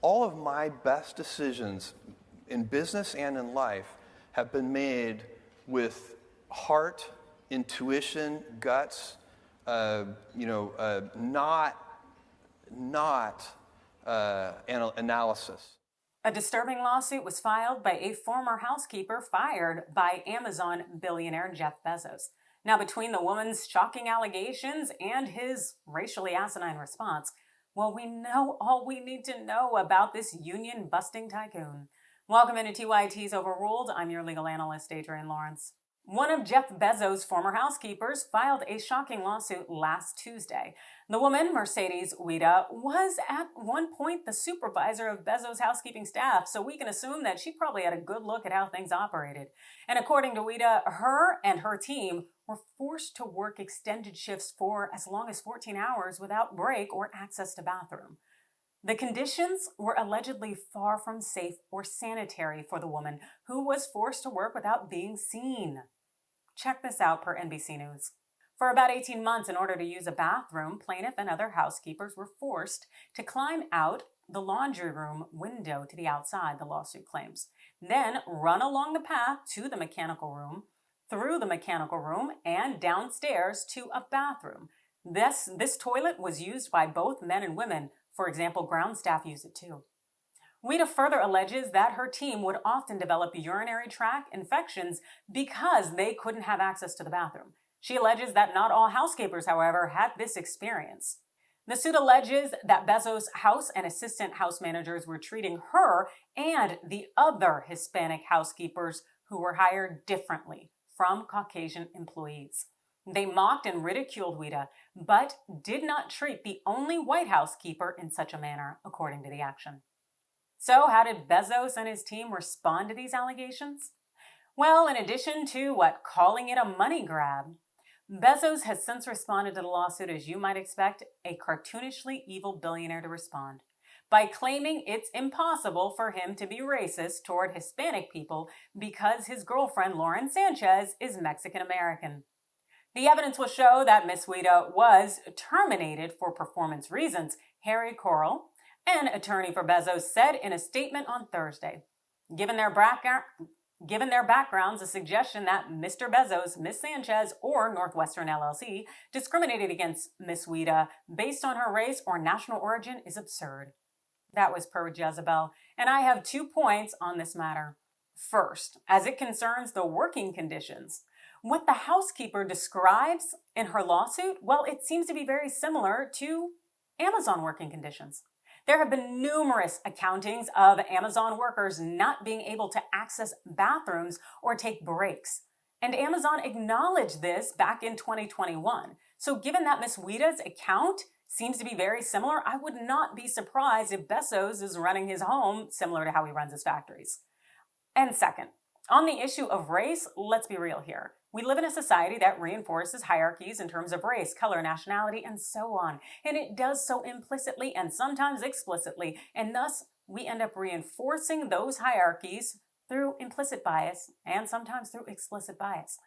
all of my best decisions in business and in life have been made with heart, intuition, guts, not analysis. A disturbing lawsuit was filed by a former housekeeper fired by Amazon billionaire Jeff Bezos. Now, between the woman's shocking allegations and his racially asinine response, well, we know all we need to know about this union-busting tycoon. Welcome into TYT's Overruled. I'm your legal analyst, Adrienne Lawrence. One of Jeff Bezos' former housekeepers filed a shocking lawsuit last Tuesday. The woman, Mercedes Wida, was at one point the supervisor of Bezos' housekeeping staff, so we can assume that she probably had a good look at how things operated. And according to Wida, her and her team were forced to work extended shifts for as long as 14 hours without break or access to bathroom. The conditions were allegedly far from safe or sanitary for the woman, who was forced to work without being seen. Check this out per NBC News. For about 18 months, in order to use a bathroom, plaintiff and other housekeepers were forced to climb out the laundry room window to the outside, the lawsuit claims. Then run along the path to the mechanical room, through the mechanical room, and downstairs to a bathroom. This toilet was used by both men and women. For example, ground staff use it too. Wida further alleges that her team would often develop urinary tract infections because they couldn't have access to the bathroom. She alleges that not all housekeepers, however, had this experience. The suit alleges that Bezos' house and assistant house managers were treating her and the other Hispanic housekeepers who were hired differently from Caucasian employees. They mocked and ridiculed Wida, but did not treat the only white housekeeper in such a manner, according to the action. So how did Bezos and his team respond to these allegations? Well, in addition to calling it a money grab, Bezos has since responded to the lawsuit as you might expect a cartoonishly evil billionaire to respond, by claiming it's impossible for him to be racist toward Hispanic people because his girlfriend, Lauren Sanchez, is Mexican-American. The evidence will show that Ms. Wida was terminated for performance reasons, Harry Corral, an attorney for Bezos, said in a statement on Thursday. Given their backgrounds, a suggestion that Mr. Bezos, Ms. Sanchez, or Northwestern LLC discriminated against Ms. Wida based on her race or national origin is absurd. That was per Jezebel, and I have 2 points on this matter. First, as it concerns the working conditions, what the housekeeper describes in her lawsuit, well, it seems to be very similar to Amazon working conditions. There have been numerous accountings of Amazon workers not being able to access bathrooms or take breaks. And Amazon acknowledged this back in 2021. So given that Ms. Wida's account seems to be very similar, I would not be surprised if Bezos is running his home similar to how he runs his factories. And second, on the issue of race, let's be real here. We live in a society that reinforces hierarchies in terms of race, color, nationality, and so on. And it does so implicitly and sometimes explicitly. And thus, we end up reinforcing those hierarchies through implicit bias and sometimes through explicit bias.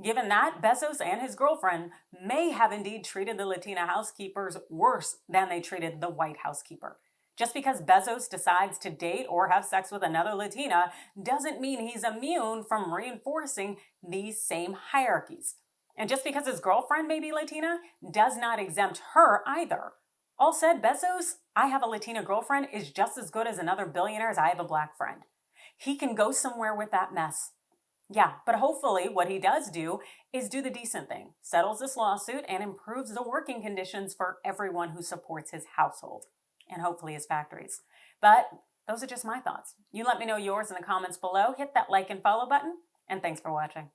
Given that, Bezos and his girlfriend may have indeed treated the Latina housekeepers worse than they treated the white housekeeper. Just because Bezos decides to date or have sex with another Latina doesn't mean he's immune from reinforcing these same hierarchies. And just because his girlfriend may be Latina does not exempt her either. All said, Bezos, I have a Latina girlfriend, is just as good as another billionaire's I have a black friend. He can go somewhere with that mess. Yeah, but hopefully what he does do is do the decent thing, settles this lawsuit, and improves the working conditions for everyone who supports his household. And hopefully his factories. But those are just my thoughts. You let me know yours in the comments below. Hit that like and follow button, and thanks for watching.